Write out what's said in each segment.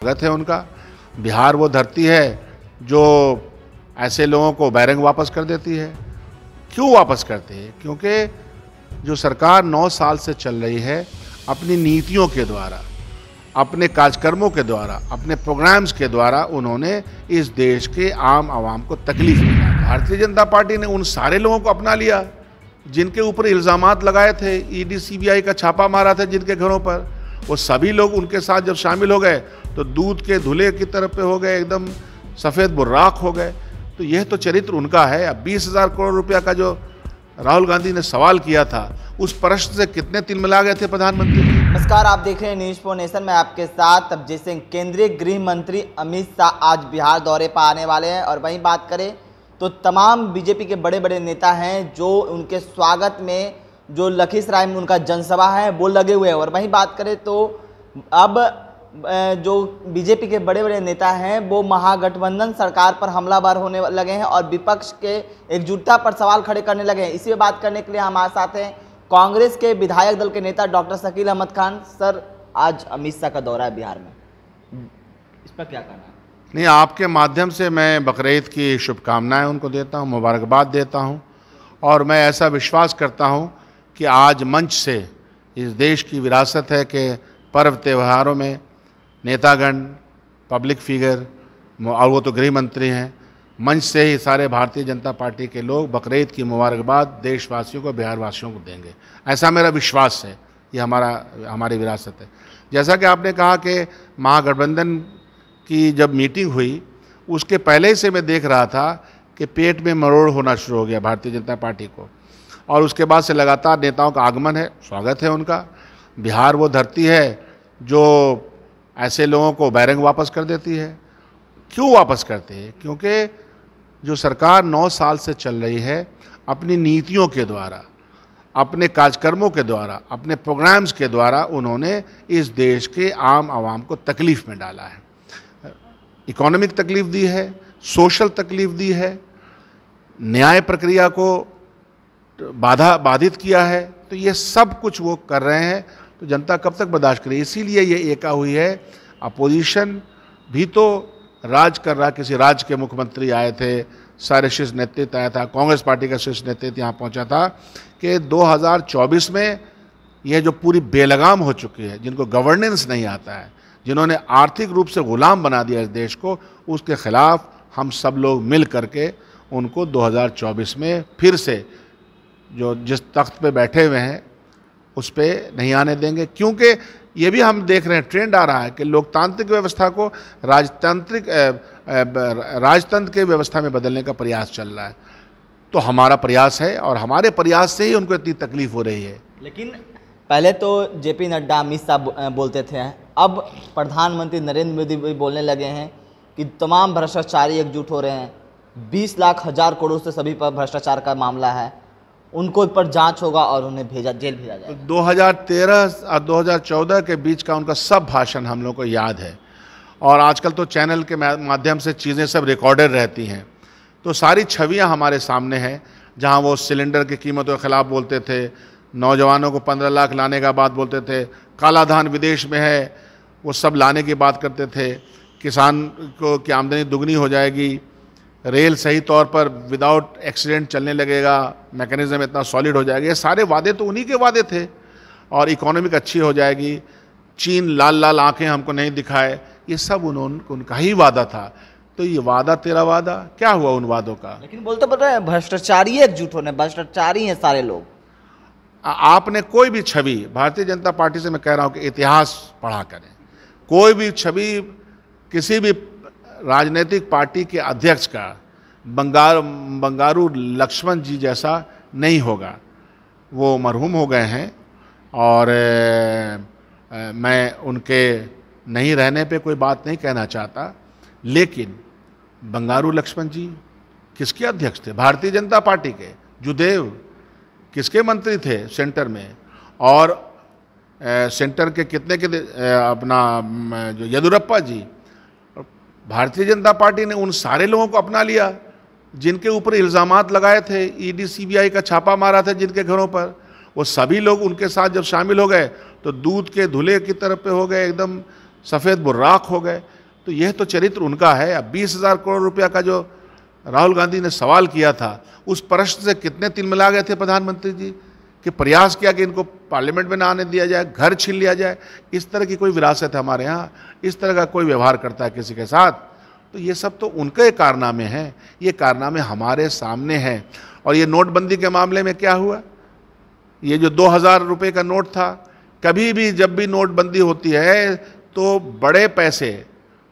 स्वागत है उनका। बिहार वो धरती है जो ऐसे लोगों को बैरंग वापस कर देती है। क्यों वापस करते हैं? क्योंकि जो सरकार 9 साल से चल रही है, अपनी नीतियों के द्वारा, अपने कार्यक्रमों के द्वारा, अपने प्रोग्राम्स के द्वारा उन्होंने इस देश के आम आवाम को तकलीफ दी। भारतीय जनता पार्टी ने उन सारे लोगों को अपना लिया जिनके ऊपर इल्ज़ामात लगाए थे, ईडी सीबीआई का छापा मारा था जिनके घरों पर। वो सभी लोग उनके साथ जब शामिल हो गए तो दूध के धुले की तरफ पे हो गए, एकदम सफ़ेद बुर्राक हो गए। तो यह तो चरित्र उनका है। अब 20,000 करोड़ रुपया का जो राहुल गांधी ने सवाल किया था, उस प्रश्न से कितने तिलमिला गए थे प्रधानमंत्री। नमस्कार, आप देख रहे हैं न्यूज़ फॉर नेशन में आपके साथ अभिजीत सिंह। केंद्रीय गृह मंत्री अमित शाह आज बिहार दौरे पर आने वाले हैं और वहीं बात करें तो तमाम बीजेपी के बड़े बड़े नेता हैं जो उनके स्वागत में जो लखीसराय में उनका जनसभा है वो लगे हुए हैं। और वहीं बात करें तो अब जो बीजेपी के बड़े बड़े नेता हैं वो महागठबंधन सरकार पर हमलावर होने लगे हैं और विपक्ष के एकजुटता पर सवाल खड़े करने लगे हैं। इसी पे बात करने के लिए हमारे साथ हैं कांग्रेस के विधायक दल के नेता डॉक्टर शकील अहमद खान। सर, आज अमित शाह का दौरा है बिहार में, इस पर क्या कहना है? नहीं, आपके माध्यम से मैं बकरीद की शुभकामनाएं उनको देता हूं, मुबारकबाद देता हूं। और मैं ऐसा विश्वास करता हूं कि आज मंच से इस देश की विरासत है कि पर्व त्योहारों में नेतागण, पब्लिक फिगर, और वो तो गृह मंत्री हैं, मंच से ही सारे भारतीय जनता पार्टी के लोग बकरीद की मुबारकबाद देशवासियों को, बिहार वासियों को देंगे। ऐसा मेरा विश्वास है। ये हमारी विरासत है। जैसा कि आपने कहा कि महागठबंधन की जब मीटिंग हुई, उसके पहले से मैं देख रहा था कि पेट में मरोड़ होना शुरू हो गया भारतीय जनता पार्टी को। और उसके बाद से लगातार नेताओं का आगमन है, स्वागत है उनका। बिहार वो धरती है जो ऐसे लोगों को बैरंग वापस कर देती है। क्यों वापस करते हैं? क्योंकि जो सरकार 9 साल से चल रही है, अपनी नीतियों के द्वारा, अपने कार्यक्रमों के द्वारा, अपने प्रोग्राम्स के द्वारा उन्होंने इस देश के आम आवाम को तकलीफ में डाला है। इकोनॉमिक तकलीफ दी है, सोशल तकलीफ दी है, न्याय प्रक्रिया को बाधित किया है। तो ये सब कुछ वो कर रहे हैं, तो जनता कब तक बर्दाश्त करे? इसीलिए ये एका हुई है। अपोजिशन भी तो राज कर रहा। किसी राज्य के मुख्यमंत्री आए थे, सारे शीर्ष नेतृत्व आया था, कांग्रेस पार्टी का शीर्ष नेतृत्व यहाँ पहुँचा था कि 2024 में यह जो पूरी बेलगाम हो चुकी है, जिनको गवर्नेंस नहीं आता है, जिन्होंने आर्थिक रूप से गुलाम बना दिया इस देश को, उसके खिलाफ हम सब लोग मिल करके उनको 2024 में फिर से जो जिस तख्त पे बैठे हुए हैं उस पर नहीं आने देंगे। क्योंकि ये भी हम देख रहे हैं, ट्रेंड आ रहा है कि लोकतांत्रिक व्यवस्था को राजतंत्र के व्यवस्था में बदलने का प्रयास चल रहा है। तो हमारा प्रयास है और हमारे प्रयास से ही उनको इतनी तकलीफ हो रही है। लेकिन पहले तो जेपी नड्डा, अमित शाह बोलते थे, अब प्रधानमंत्री नरेंद्र मोदी भी बोलने लगे हैं कि तमाम भ्रष्टाचारी एकजुट हो रहे हैं। 20 लाख हजार करोड़ से सभी पर भ्रष्टाचार का मामला है, उनको पर जांच होगा और उन्हें जेल भेजा जाएगा। 2013 और 2014 के बीच का उनका सब भाषण हम लोग को याद है। और आजकल तो चैनल के माध्यम से चीज़ें सब रिकॉर्डेड रहती हैं, तो सारी छवियां हमारे सामने हैं। जहां वो सिलेंडर की कीमतों के खिलाफ बोलते थे, नौजवानों को 15 लाख लाने का बात बोलते थे, काला धन विदेश में है वो सब लाने की बात करते थे, किसान को की आमदनी दुगनी हो जाएगी, रेल सही तौर पर विदाउट एक्सीडेंट चलने लगेगा, मैकेनिज्म इतना सॉलिड हो जाएगा। ये सारे वादे तो उन्हीं के वादे थे। और इकोनॉमिक अच्छी हो जाएगी, चीन लाल लाल आंखें हमको नहीं दिखाए, ये सब उनका ही वादा था। तो ये वादा तेरा वादा, क्या हुआ उन वादों का? लेकिन बोलते बोल रहे हैं भ्रष्टाचारी एकजुट होने, भ्रष्टाचारी हैं सारे लोग। आपने कोई भी छवि, भारतीय जनता पार्टी से मैं कह रहा हूँ कि इतिहास पढ़ा करें, कोई भी छवि किसी भी राजनीतिक पार्टी के अध्यक्ष का बंगारू लक्ष्मण जी जैसा नहीं होगा। वो मरहूम हो गए हैं और मैं उनके नहीं रहने पे कोई बात नहीं कहना चाहता, लेकिन बंगारू लक्ष्मण जी किसके अध्यक्ष थे? भारतीय जनता पार्टी के। जुदेव किसके मंत्री थे सेंटर में? और सेंटर के कितने के अपना जो येदियुरप्पा जी। भारतीय जनता पार्टी ने उन सारे लोगों को अपना लिया जिनके ऊपर इल्ज़ामात लगाए थे, ईडी सीबीआई का छापा मारा था जिनके घरों पर। वो सभी लोग उनके साथ जब शामिल हो गए तो दूध के धुले की तरफ पे हो गए, एकदम सफ़ेद बुर्राक हो गए। तो यह तो चरित्र उनका है। अब 20,000 करोड़ रुपया का जो राहुल गांधी ने सवाल किया था, उस प्रश्न से कितने तिलमिला गए थे प्रधानमंत्री जी, कि प्रयास किया कि इनको पार्लियामेंट में ना आने दिया जाए, घर छीन लिया जाए। इस तरह की कोई विरासत है हमारे यहाँ, इस तरह का कोई व्यवहार करता है किसी के साथ, तो ये सब तो उनके कारनामे हैं। ये कारनामे हमारे सामने हैं। और ये नोटबंदी के मामले में क्या हुआ, ये जो 2,000 रुपये का नोट था, कभी भी जब भी नोटबंदी होती है तो बड़े पैसे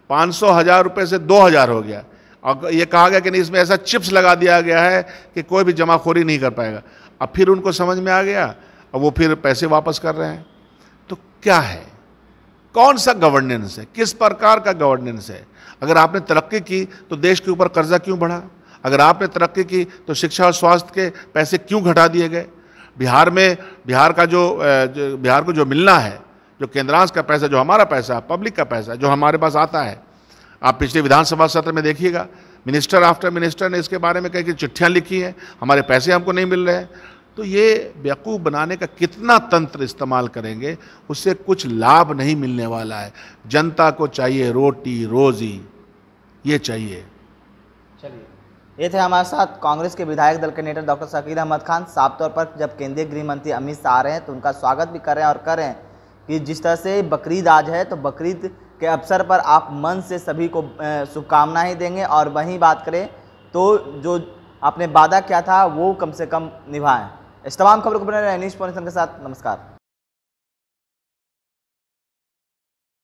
500 हज़ार रुपये से 2,000 हो गया, और ये कहा गया कि नहीं, इसमें ऐसा चिप्स लगा दिया गया है कि कोई भी जमाखोरी नहीं कर पाएगा। अब फिर उनको समझ में आ गया, और वो फिर पैसे वापस कर रहे हैं। तो क्या है, कौन सा गवर्नेंस है, किस प्रकार का गवर्नेंस है? अगर आपने तरक्की की तो देश के ऊपर कर्जा क्यों बढ़ा? अगर आपने तरक्की की तो शिक्षा और स्वास्थ्य के पैसे क्यों घटा दिए गए? बिहार को जो मिलना है, जो केंद्रांश का पैसा, जो हमारा पैसा, पब्लिक का पैसा जो हमारे पास आता है, आप पिछले विधानसभा सत्र में देखिएगा, मिनिस्टर आफ्टर मिनिस्टर ने इसके बारे में कई चिट्ठियाँ लिखी हैं, हमारे पैसे हमको नहीं मिल रहे हैं। तो ये बेवकूफ़ बनाने का कितना तंत्र इस्तेमाल करेंगे, उससे कुछ लाभ नहीं मिलने वाला है। जनता को चाहिए रोटी रोजी, ये चाहिए। चलिए, ये थे हमारे साथ कांग्रेस के विधायक दल के नेता डॉक्टर शकील अहमद खान। साफ तौर पर जब केंद्रीय गृह मंत्री अमित शाह आ रहे हैं तो उनका स्वागत भी कर रहे हैं, और कर रहे हैं कि जिस तरह से बकरीद आज है, तो बकरीद के अवसर पर आप मन से सभी को शुभकामनाएं देंगे, और वहीं बात करें तो जो आपने वादा किया था वो कम से कम निभाएं। इस तमाम खबरों को बने रहे न्यूज़ पॉइंट के साथ। नमस्कार।